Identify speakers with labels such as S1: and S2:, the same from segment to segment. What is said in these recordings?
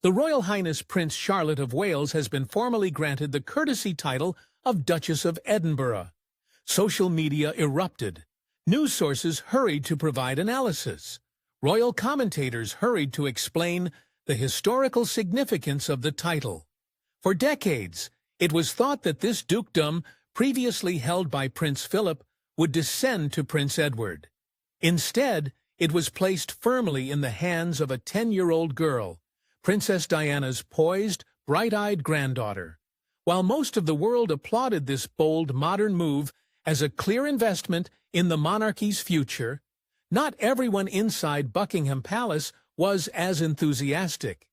S1: The Royal Highness Prince Charlotte of Wales has been formally granted the courtesy title of Duchess of Edinburgh. Social media erupted. News sources hurried to provide analysis. Royal commentators hurried to explain the historical significance of the title. For decades, it was thought that this dukedom, previously held by Prince Philip, would descend to Prince Edward. Instead, it was placed firmly in the hands of a 10-year-old girl, Princess Diana's poised, bright-eyed granddaughter. While most of the world applauded this bold modern move as a clear investment in the monarchy's future, not everyone inside Buckingham Palace was as enthusiastic.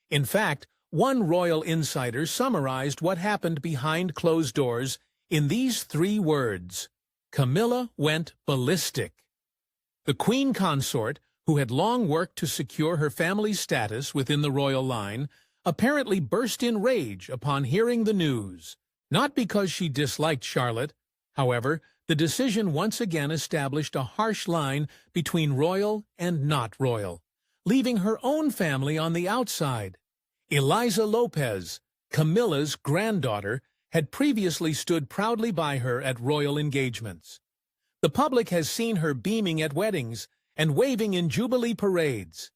S1: In fact, one royal insider summarized what happened behind closed doors in these 3 words: Camilla went ballistic. The Queen Consort, who had long worked to secure her family's status within the royal line, apparently burst in rage upon hearing the news. Not because she disliked Charlotte, however, the decision once again established a harsh line between royal and not royal, leaving her own family on the outside. Eliza Lopez, Camilla's granddaughter, had previously stood proudly by her at royal engagements. The public has seen her beaming at weddings and waving in jubilee parades.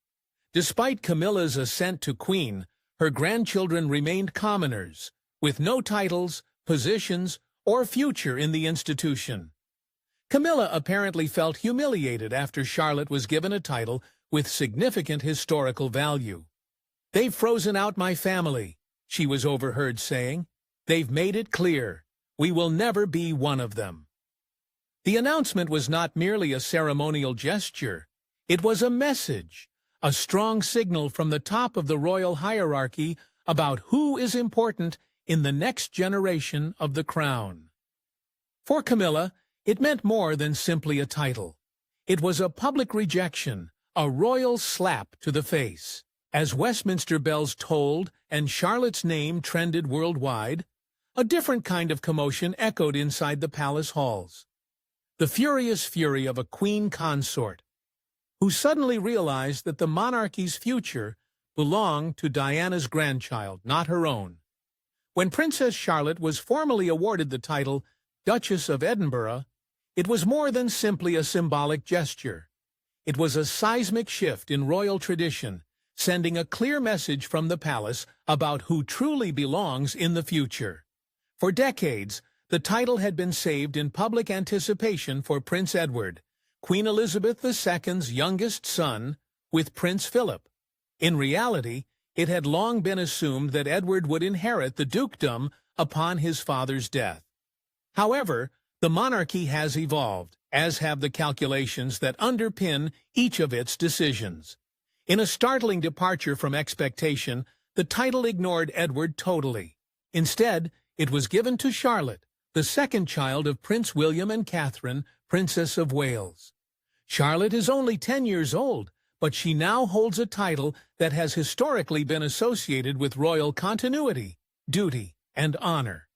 S1: Despite Camilla's ascent to queen, her grandchildren remained commoners, with no titles, positions, or future in the institution. Camilla apparently felt humiliated after Charlotte was given a title with significant historical value. "They've frozen out my family," she was overheard saying. "They've made it clear. We will never be one of them." The announcement was not merely a ceremonial gesture. It was a message, a strong signal from the top of the royal hierarchy about who is important in the next generation of the crown. For Camilla, it meant more than simply a title. It was a public rejection, a royal slap to the face. As Westminster bells tolled and Charlotte's name trended worldwide, a different kind of commotion echoed inside the palace halls. The furious fury of a queen consort, who suddenly realized that the monarchy's future belonged to Diana's grandchild, not her own. When Princess Charlotte was formally awarded the title Duchess of Edinburgh, it was more than simply a symbolic gesture. It was a seismic shift in royal tradition, sending a clear message from the palace about who truly belongs in the future. For decades, the title had been saved in public anticipation for Prince Edward, Queen Elizabeth II's youngest son, with Prince Philip. In reality, it had long been assumed that Edward would inherit the dukedom upon his father's death. However, the monarchy has evolved, as have the calculations that underpin each of its decisions. In a startling departure from expectation, the title ignored Edward totally. Instead, it was given to Charlotte, the second child of Prince William and Catherine, Princess of Wales. Charlotte is only 10 years old, but she now holds a title that has historically been associated with royal continuity, duty, and honor.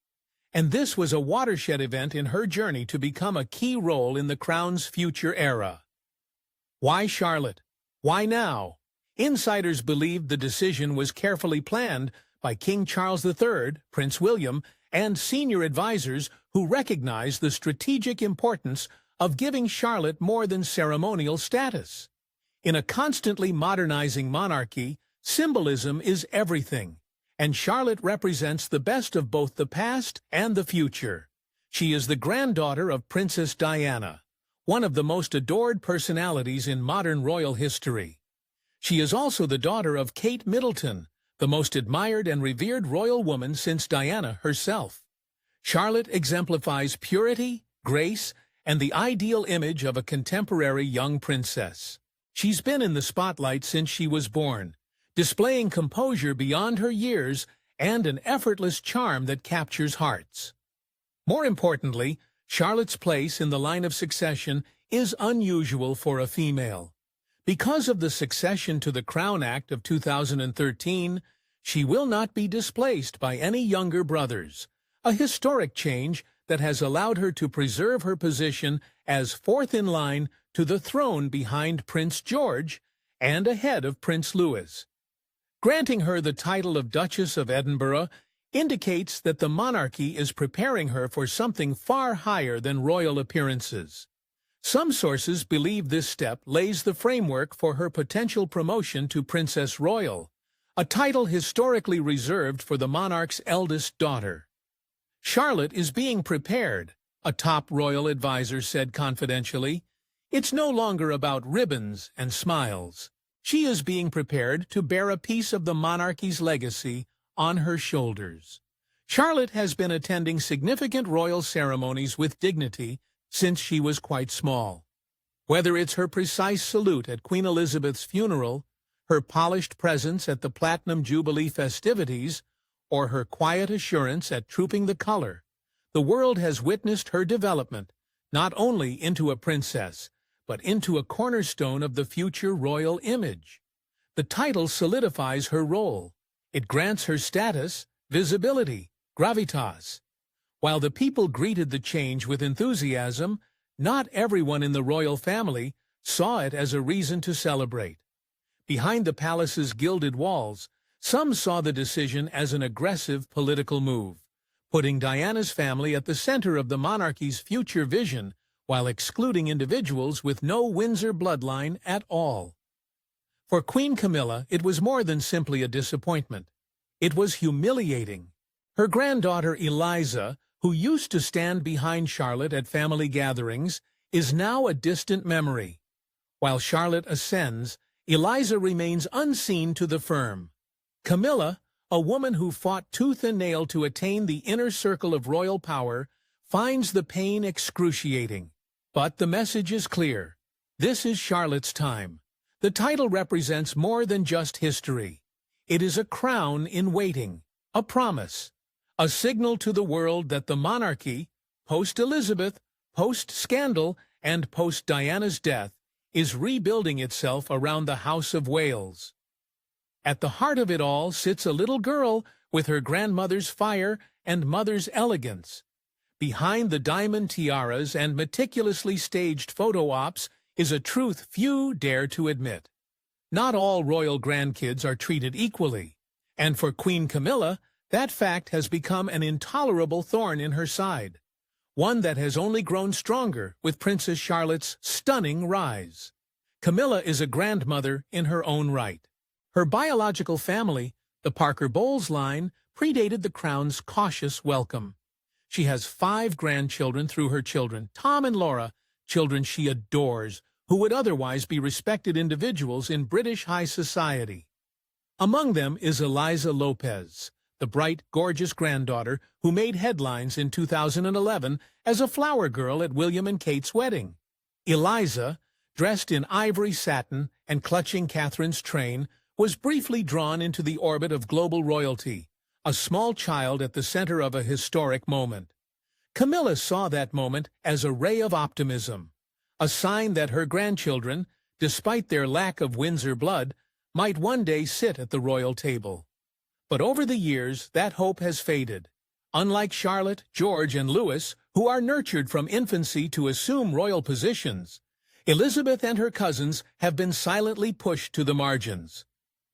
S1: And this was a watershed event in her journey to become a key role in the crown's future era. Why Charlotte? Why now? Insiders believed the decision was carefully planned by King Charles III, Prince William, and senior advisors who recognized the strategic importance of giving Charlotte more than ceremonial status. In a constantly modernizing monarchy, symbolism is everything, and Charlotte represents the best of both the past and the future. She is the granddaughter of Princess Diana, one of the most adored personalities in modern royal history. She is also the daughter of Kate Middleton, the most admired and revered royal woman since Diana herself. Charlotte exemplifies purity, grace, and the ideal image of a contemporary young princess. She's been in the spotlight since she was born, displaying composure beyond her years and an effortless charm that captures hearts. More importantly, Charlotte's place in the line of succession is unusual for a female. Because of the Succession to the Crown Act of 2013, she will not be displaced by any younger brothers, a historic change that has allowed her to preserve her position as fourth in line to the throne behind Prince George and ahead of Prince Louis. Granting her the title of Duchess of Edinburgh indicates that the monarchy is preparing her for something far higher than royal appearances. Some sources believe this step lays the framework for her potential promotion to Princess Royal, a title historically reserved for the monarch's eldest daughter. Charlotte is being prepared, a top royal advisor said confidentially. It's no longer about ribbons and smiles. She is being prepared to bear a piece of the monarchy's legacy on her shoulders. Charlotte has been attending significant royal ceremonies with dignity since she was quite small. Whether it's her precise salute at Queen Elizabeth's funeral, her polished presence at the Platinum Jubilee festivities, or her quiet assurance at Trooping the Color, the world has witnessed her development not only into a princess, but into a cornerstone of the future royal image. The title solidifies her role. It grants her status, visibility, gravitas. While the people greeted the change with enthusiasm, not everyone in the royal family saw it as a reason to celebrate. Behind the palace's gilded walls, some saw the decision as an aggressive political move, putting Diana's family at the center of the monarchy's future vision while excluding individuals with no Windsor bloodline at all. For Queen Camilla, it was more than simply a disappointment. It was humiliating. Her granddaughter Eliza, who used to stand behind Charlotte at family gatherings, is now a distant memory. While Charlotte ascends, Eliza remains unseen to the firm. Camilla, a woman who fought tooth and nail to attain the inner circle of royal power, finds the pain excruciating. But the message is clear. This is Charlotte's time. The title represents more than just history. It is a crown in waiting, a promise, a signal to the world that the monarchy, post-Elizabeth, post-scandal, and post-Diana's death, is rebuilding itself around the House of Wales. At the heart of it all sits a little girl with her grandmother's fire and mother's elegance. Behind the diamond tiaras and meticulously staged photo ops is a truth few dare to admit. Not all royal grandkids are treated equally, and for Queen Camilla, that fact has become an intolerable thorn in her side, one that has only grown stronger with Princess Charlotte's stunning rise. Camilla is a grandmother in her own right. Her biological family, the Parker Bowles line, predated the crown's cautious welcome. She has 5 grandchildren through her children, Tom and Laura, children she adores, who would otherwise be respected individuals in British high society. Among them is Eliza Lopez, the bright, gorgeous granddaughter who made headlines in 2011 as a flower girl at William and Kate's wedding. Eliza, dressed in ivory satin and clutching Catherine's train, was briefly drawn into the orbit of global royalty, a small child at the center of a historic moment. Camilla saw that moment as a ray of optimism, a sign that her grandchildren, despite their lack of Windsor blood, might one day sit at the royal table. But over the years, that hope has faded. Unlike Charlotte, George, and Louis, who are nurtured from infancy to assume royal positions, Elizabeth and her cousins have been silently pushed to the margins.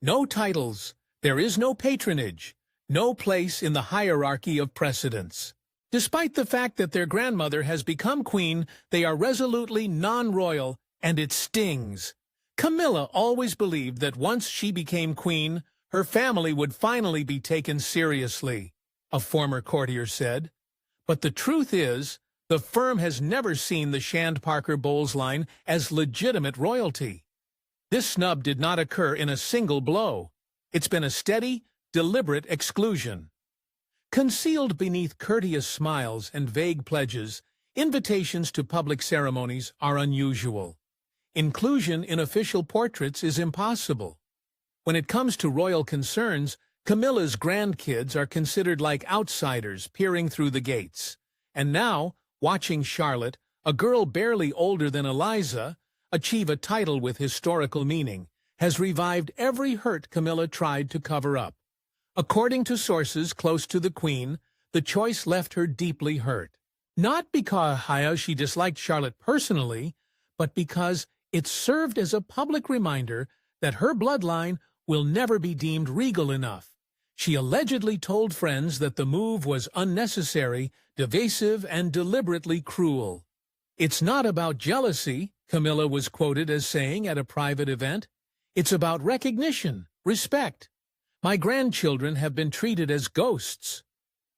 S1: No titles, there is no patronage, no place in the hierarchy of precedence. Despite the fact that their grandmother has become queen, they are resolutely non-royal, and it stings. Camilla always believed that once she became queen, her family would finally be taken seriously, a former courtier said. But the truth is, the firm has never seen the Shand Parker Bowles line as legitimate royalty. This snub did not occur in a single blow. It's been a steady, deliberate exclusion. Concealed beneath courteous smiles and vague pledges, invitations to public ceremonies are unusual. Inclusion in official portraits is impossible. When it comes to royal concerns, Camilla's grandkids are considered like outsiders peering through the gates. And now, watching Charlotte, a girl barely older than Eliza, achieve a title with historical meaning, has revived every hurt Camilla tried to cover up. According to sources close to the Queen, the choice left her deeply hurt. Not because she disliked Charlotte personally, but because it served as a public reminder that her bloodline will never be deemed regal enough. She allegedly told friends that the move was unnecessary, divisive, and deliberately cruel. "It's not about jealousy," Camilla was quoted as saying at a private event. "It's about recognition, respect. My grandchildren have been treated as ghosts."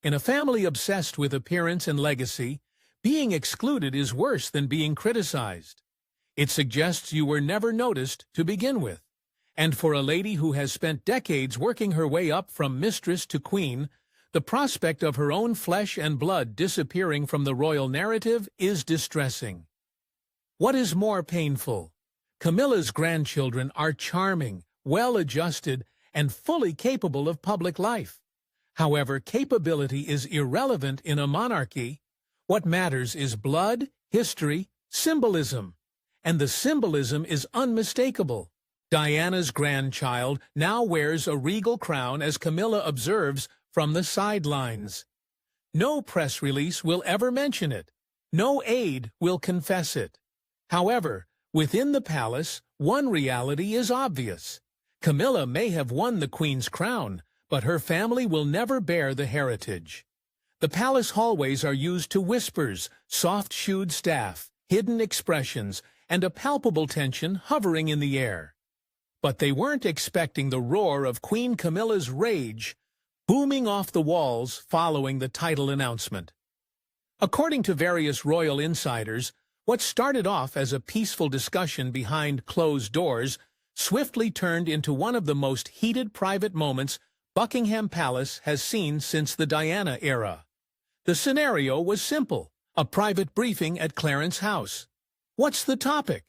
S1: In a family obsessed with appearance and legacy, being excluded is worse than being criticized. It suggests you were never noticed to begin with. And for a lady who has spent decades working her way up from mistress to queen, the prospect of her own flesh and blood disappearing from the royal narrative is distressing. What is more painful? Camilla's grandchildren are charming, well-adjusted, and fully capable of public life. However, capability is irrelevant in a monarchy. What matters is blood, history, symbolism. And the symbolism is unmistakable. Diana's grandchild now wears a regal crown as Camilla observes from the sidelines. No press release will ever mention it. No aide will confess it. However, within the palace, one reality is obvious. Camilla may have won the Queen's crown, but her family will never bear the heritage. The palace hallways are used to whispers, soft-shoed staff, hidden expressions, and a palpable tension hovering in the air. But they weren't expecting the roar of Queen Camilla's rage booming off the walls following the title announcement. According to various royal insiders, what started off as a peaceful discussion behind closed doors swiftly turned into one of the most heated private moments Buckingham Palace has seen since the Diana era. The scenario was simple: a private briefing at Clarence's house. What's the topic?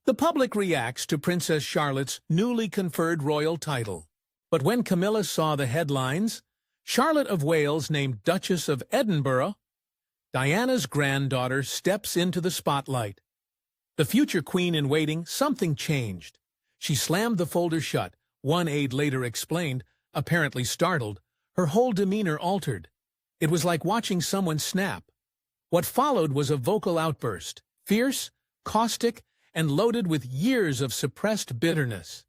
S1: The public reacts to Princess Charlotte's newly conferred royal title. But when Camilla saw the headlines, Charlotte of Wales named Duchess of Edinburgh, Diana's granddaughter steps into the spotlight. The future queen-in-waiting, something changed. She slammed the folder shut, one aide later explained, apparently startled. Her whole demeanor altered. It was like watching someone snap. What followed was a vocal outburst, fierce, caustic, and loaded with years of suppressed bitterness.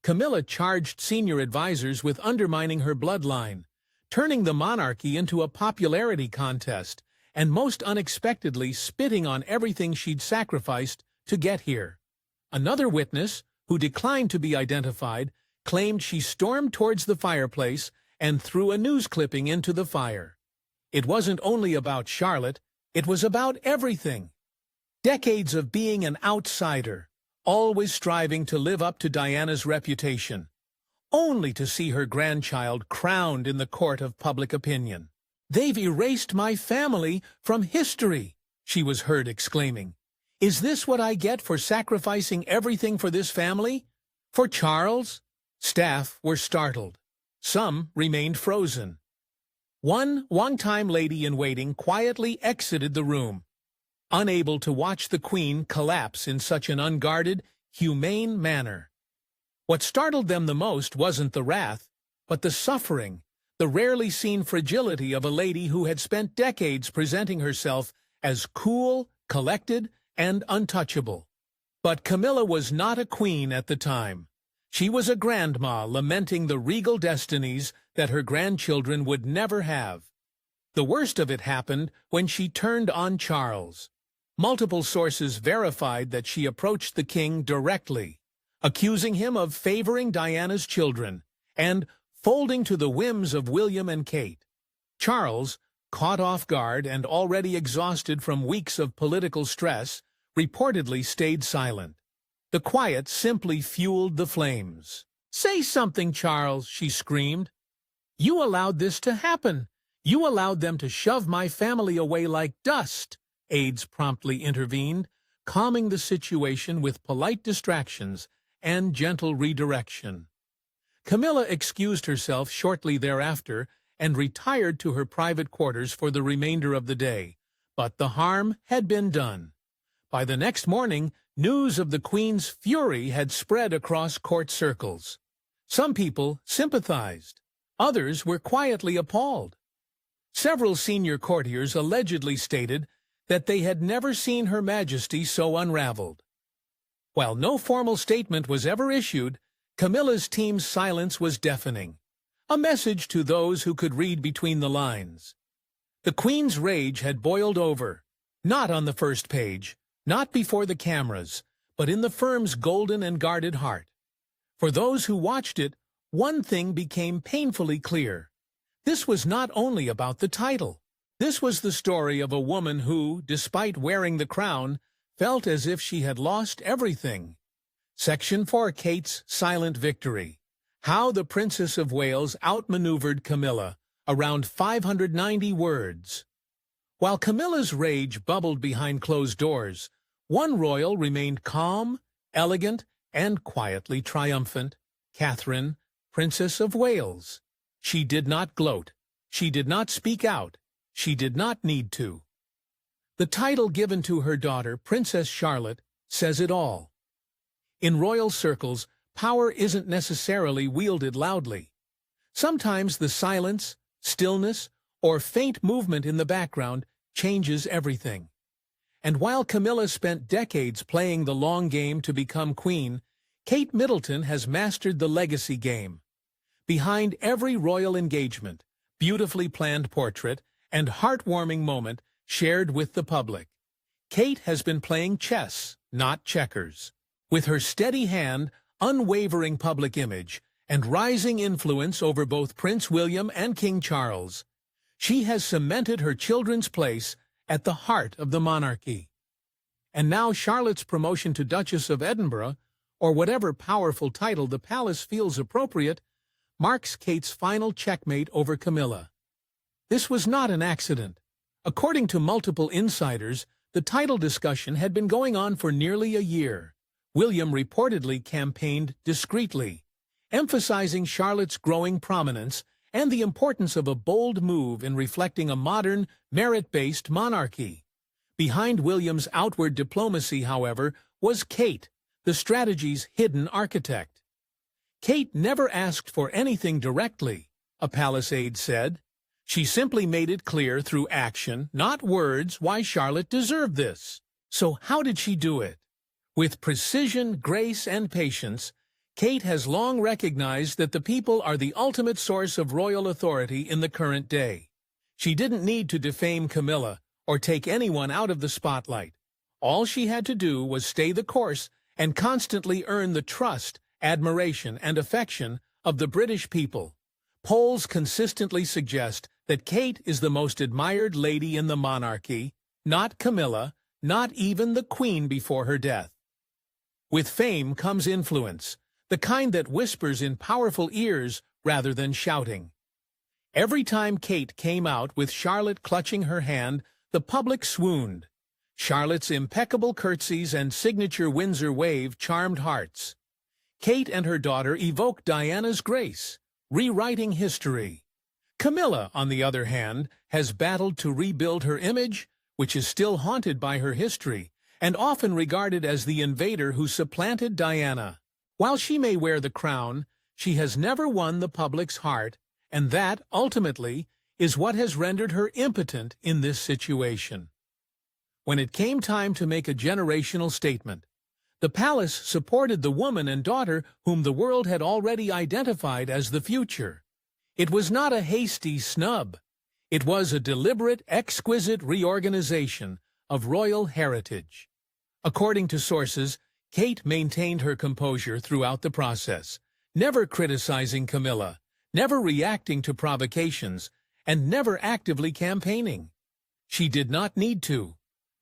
S1: Camilla charged senior advisors with undermining her bloodline, turning the monarchy into a popularity contest, and most unexpectedly spitting on everything she'd sacrificed to get here. Another witness, who declined to be identified, claimed she stormed towards the fireplace and threw a news clipping into the fire. It wasn't only about Charlotte, it was about everything. Decades of being an outsider, always striving to live up to Diana's reputation, only to see her grandchild crowned in the court of public opinion. "They've erased my family from history," she was heard exclaiming. "Is this what I get for sacrificing everything for this family? For Charles?" Staff were startled. Some remained frozen. One long-time lady-in-waiting quietly exited the room, unable to watch the Queen collapse in such an unguarded, humane manner. What startled them the most wasn't the wrath, but the suffering, the rarely seen fragility of a lady who had spent decades presenting herself as cool, collected, and untouchable. But Camilla was not a queen at the time. She was a grandma lamenting the regal destinies that her grandchildren would never have. The worst of it happened when she turned on Charles. Multiple sources verified that she approached the king directly, accusing him of favoring Diana's children and folding to the whims of William and Kate. Charles, caught off guard and already exhausted from weeks of political stress, reportedly stayed silent. The quiet simply fueled the flames. "Say something, Charles," she screamed. "You allowed this to happen. You allowed them to shove my family away like dust." Aides promptly intervened, calming the situation with polite distractions and gentle redirection. Camilla excused herself shortly thereafter and retired to her private quarters for the remainder of the day, but the harm had been done. By the next morning, news of the Queen's fury had spread across court circles. Some people sympathized. Others were quietly appalled. Several senior courtiers allegedly stated that they had never seen Her Majesty so unraveled. While no formal statement was ever issued, Camilla's team's silence was deafening, a message to those who could read between the lines. The Queen's rage had boiled over, not on the first page, not before the cameras, but in the firm's golden and guarded heart. For those who watched it, one thing became painfully clear. This was not only about the title. This was the story of a woman who, despite wearing the crown, felt as if she had lost everything. Section 4: Kate's Silent Victory. How the Princess of Wales outmaneuvered Camilla, around 590 words. While Camilla's rage bubbled behind closed doors, one royal remained calm, elegant, and quietly triumphant: Catherine, Princess of Wales. She did not gloat. She did not speak out. She did not need to. The title given to her daughter, Princess Charlotte, says it all. In royal circles, power isn't necessarily wielded loudly. Sometimes the silence, stillness, or faint movement in the background changes everything. And while Camilla spent decades playing the long game to become queen, Kate Middleton has mastered the legacy game. Behind every royal engagement, beautifully planned portrait, and heartwarming moment shared with the public, Kate has been playing chess, not checkers. With her steady hand, unwavering public image, and rising influence over both Prince William and King Charles, she has cemented her children's place at the heart of the monarchy. And now Charlotte's promotion to Duchess of Edinburgh, or whatever powerful title the palace feels appropriate, marks Kate's final checkmate over Camilla. This was not an accident. According to multiple insiders, the title discussion had been going on for nearly a year. William reportedly campaigned discreetly, emphasizing Charlotte's growing prominence and the importance of a bold move in reflecting a modern, merit-based monarchy. Behind William's outward diplomacy, however, was Kate, the strategy's hidden architect. Kate never asked for anything directly, a palace aide said. She simply made it clear through action, not words, why Charlotte deserved this. So how did she do it? With precision, grace, and patience, Kate has long recognized that the people are the ultimate source of royal authority in the current day. She didn't need to defame Camilla or take anyone out of the spotlight. All she had to do was stay the course and constantly earn the trust, admiration, and affection of the British people. Polls consistently suggest that Kate is the most admired lady in the monarchy, not Camilla, not even the Queen before her death. With fame comes influence, the kind that whispers in powerful ears rather than shouting. Every time Kate came out with Charlotte clutching her hand, the public swooned. Charlotte's impeccable curtsies and signature Windsor wave charmed hearts. Kate and her daughter evoked Diana's grace, rewriting history. Camilla, on the other hand, has battled to rebuild her image, which is still haunted by her history, and often regarded as the invader who supplanted Diana. While she may wear the crown, she has never won the public's heart, and that, ultimately, is what has rendered her impotent in this situation. When it came time to make a generational statement, the palace supported the woman and daughter whom the world had already identified as the future. It was not a hasty snub. It was a deliberate, exquisite reorganization of royal heritage. According to sources, Kate maintained her composure throughout the process, never criticizing Camilla, never reacting to provocations, and never actively campaigning. She did not need to.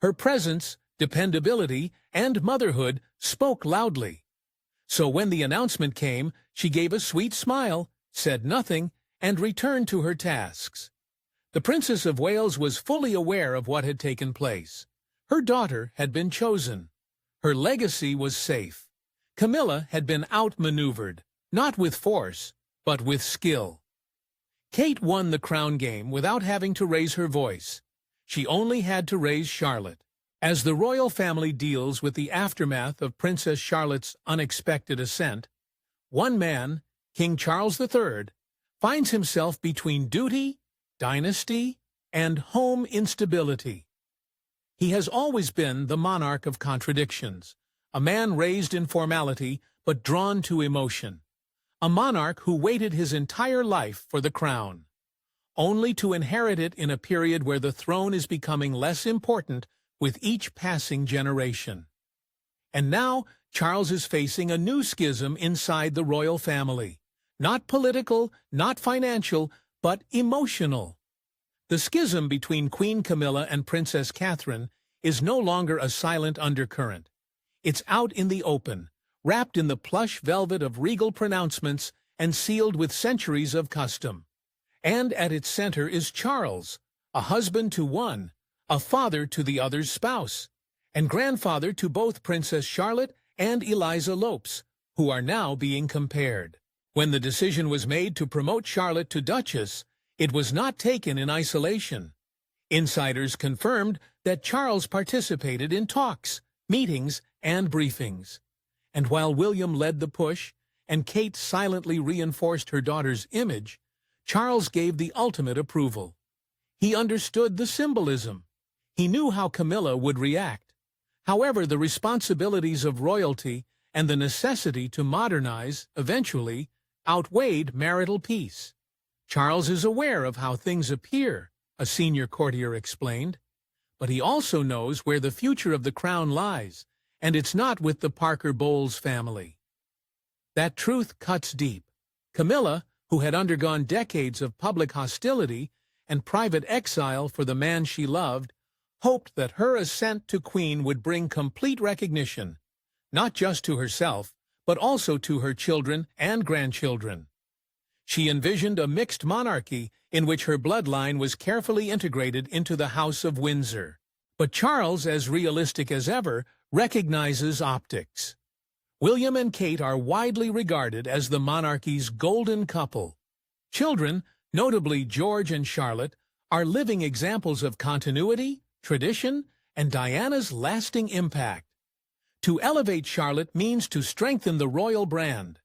S1: Her presence, dependability, and motherhood spoke loudly. So when the announcement came, she gave a sweet smile, said nothing, and returned to her tasks. The Princess of Wales was fully aware of what had taken place. Her daughter had been chosen. Her legacy was safe. Camilla had been outmaneuvered, not with force, but with skill. Kate won the crown game without having to raise her voice. She only had to raise Charlotte. As the royal family deals with the aftermath of Princess Charlotte's unexpected ascent, one man, King Charles III, finds himself between duty, dynasty, and home instability. He has always been the monarch of contradictions, a man raised in formality but drawn to emotion. a monarch who waited his entire life for the crown, only to inherit it in a period where the throne is becoming less important with each passing generation. And now, Charles is facing a new schism inside the royal family. Not political, not financial, but emotional. The schism between Queen Camilla and Princess Catherine is no longer a silent undercurrent. It's out in the open, wrapped in the plush velvet of regal pronouncements and sealed with centuries of custom. And at its center is Charles, a husband to one, a father to the other's spouse, and grandfather to both Princess Charlotte and Eliza Lopes, who are now being compared. When the decision was made to promote Charlotte to Duchess, it was not taken in isolation. Insiders confirmed that Charles participated in talks, meetings, and briefings. And while William led the push, and Kate silently reinforced her daughter's image, Charles gave the ultimate approval. He understood the symbolism. He knew how Camilla would react. However, the responsibilities of royalty and the necessity to modernize, eventually, outweighed marital peace. Charles is aware of how things appear, a senior courtier explained, but he also knows where the future of the crown lies, and it's not with the Parker Bowles family. That truth cuts deep. Camilla, who had undergone decades of public hostility and private exile for the man she loved, hoped that her ascent to queen would bring complete recognition, not just to herself, but also to her children and grandchildren. She envisioned a mixed monarchy in which her bloodline was carefully integrated into the House of Windsor. But Charles, as realistic as ever, recognizes optics. William and Kate are widely regarded as the monarchy's golden couple. Children, notably George and Charlotte, are living examples of continuity, tradition, and Diana's lasting impact. To elevate Charlotte means to strengthen the royal brand.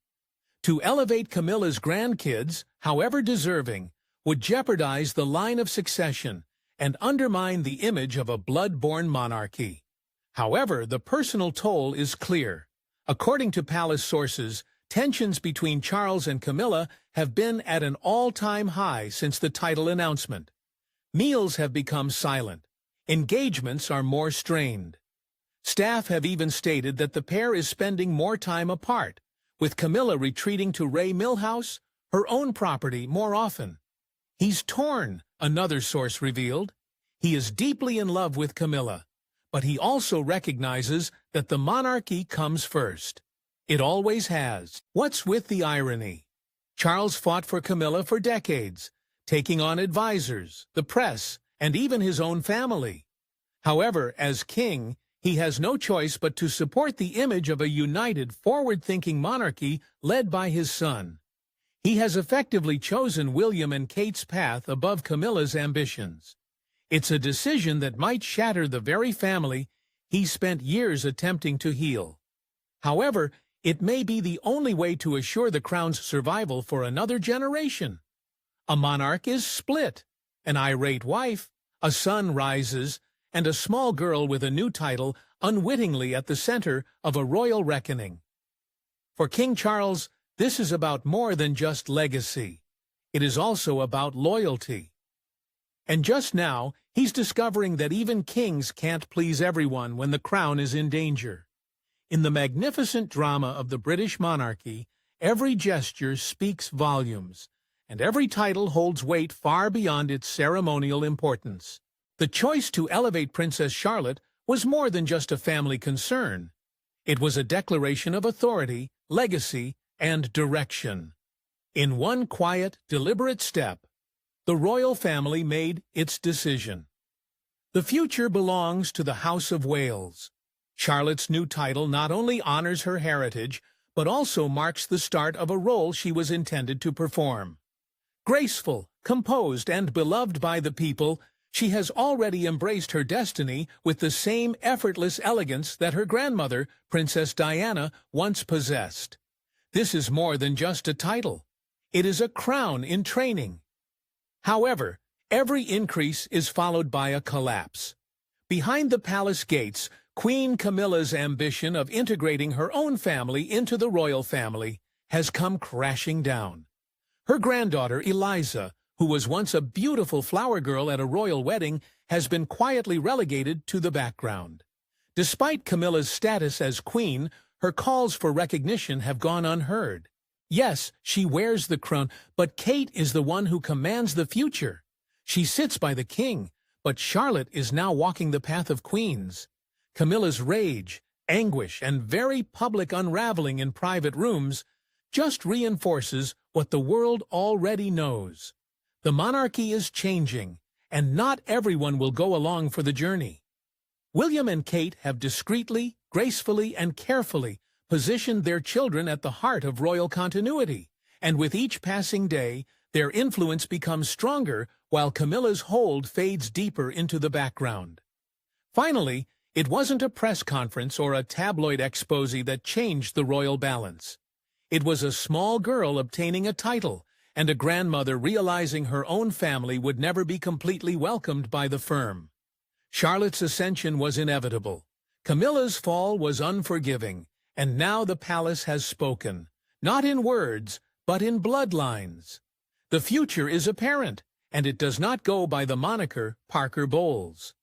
S1: To elevate Camilla's grandkids, however deserving, would jeopardize the line of succession and undermine the image of a blood-born monarchy. However, the personal toll is clear. According to palace sources, tensions between Charles and Camilla have been at an all-time high since the title announcement. Meals have become silent. Engagements are more strained. Staff have even stated that the pair is spending more time apart, with Camilla retreating to Ray Mill House, her own property, more often. He's torn, another source revealed. He is deeply in love with Camilla, but he also recognizes that the monarchy comes first. It always has. What's with the irony? Charles fought for Camilla for decades, taking on advisors, the press, and even his own family. However, as king, he has no choice but to support the image of a united, forward-thinking monarchy led by his son. He has effectively chosen William and Kate's path above Camilla's ambitions. It's a decision that might shatter the very family he spent years attempting to heal. However, it may be the only way to assure the crown's survival for another generation. A monarch is split. An irate wife, a son rises, and a small girl with a new title unwittingly at the center of a royal reckoning. For King Charles, this is about more than just legacy. It is also about loyalty. And just now, he's discovering that even kings can't please everyone when the crown is in danger. In the magnificent drama of the British monarchy, every gesture speaks volumes, and every title holds weight far beyond its ceremonial importance. The choice to elevate Princess Charlotte was more than just a family concern. It was a declaration of authority, legacy, and direction. In one quiet, deliberate step, the royal family made its decision. The future belongs to the House of Wales. Charlotte's new title not only honors her heritage, but also marks the start of a role she was intended to perform. Graceful, composed, and beloved by the people, she has already embraced her destiny with the same effortless elegance that her grandmother, Princess Diana, once possessed. This is more than just a title. It is a crown in training. However, every increase is followed by a collapse. Behind the palace gates, Queen Camilla's ambition of integrating her own family into the royal family has come crashing down. Her granddaughter, Eliza, who was once a beautiful flower girl at a royal wedding, has been quietly relegated to the background. Despite Camilla's status as queen, her calls for recognition have gone unheard. Yes, she wears the crown, but Kate is the one who commands the future. She sits by the king, but Charlotte is now walking the path of queens. Camilla's rage, anguish, and very public unraveling in private rooms just reinforces what the world already knows. The monarchy is changing, and not everyone will go along for the journey. William and Kate have discreetly, gracefully, and carefully positioned their children at the heart of royal continuity, and with each passing day, their influence becomes stronger while Camilla's hold fades deeper into the background. Finally, it wasn't a press conference or a tabloid exposé that changed the royal balance. It was a small girl obtaining a title and a grandmother realizing her own family would never be completely welcomed by the firm. Charlotte's ascension was inevitable. Camilla's fall was unforgiving, and now the palace has spoken, not in words, but in bloodlines. The future is apparent, and it does not go by the moniker Parker Bowles.